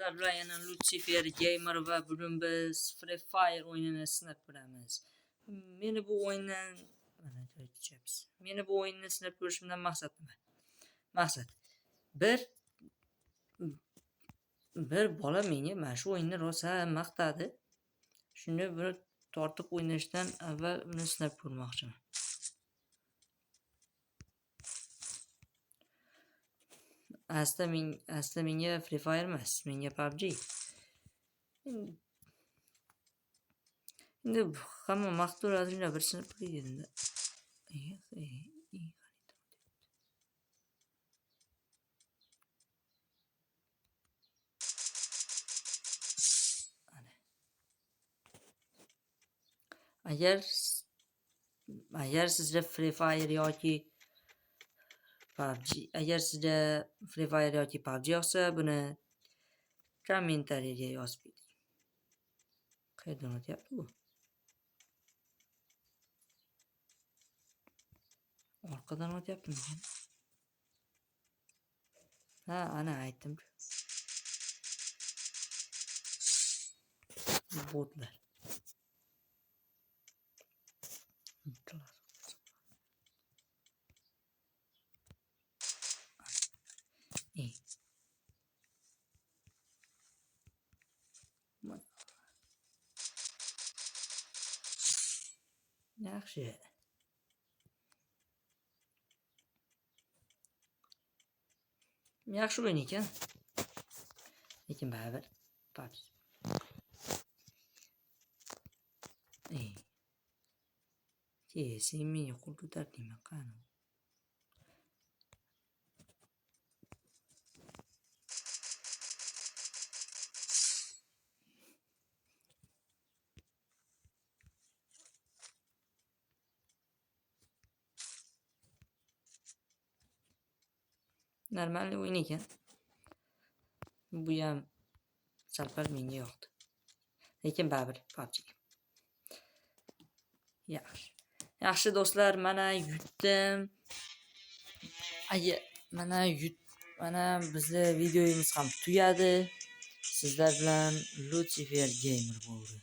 Sizlar bilan yana Lucifer Gamer va bugun biz Free Fire o'yinini sinab ko'ramiz. Meni bu o'yindan Meni bu o'yinni sinab ko'rishimdan maqsad nima? Maqsad bir bola menga mana shu o'yinni rosa maqtadi. Shunda buni tortib o'ynashdan avval uni sinab ko'rmoqchiman. Asli menga Free Fire emas, menga PUBG. Endi hamma maqturadi, shunda bir sinib qo'yganida. Agar sizda Free Fire yoki PUBG, agar sizda Free Fire yoki PUBG yoqsa, buni kommentariyaga yozib keting. Qayerdan o'tyapti bu? Orqadan o'tyaptimi? Ha, ana aytdim. Botlar. Yaxshi. Yaxshi o'yin ekan. Lekin baribir PUBG. Sen menga qo'l ko'tardingmi qani? Normal o'yin ekan. Bu ham sal-pal menga yoqdi. Lekin baribir PUBG. Yaxshi do'stlar, mana yutdim. Mana bizning videomiz ham tugadi. Sizlar bilan Lucifer Gamer bo'ldi.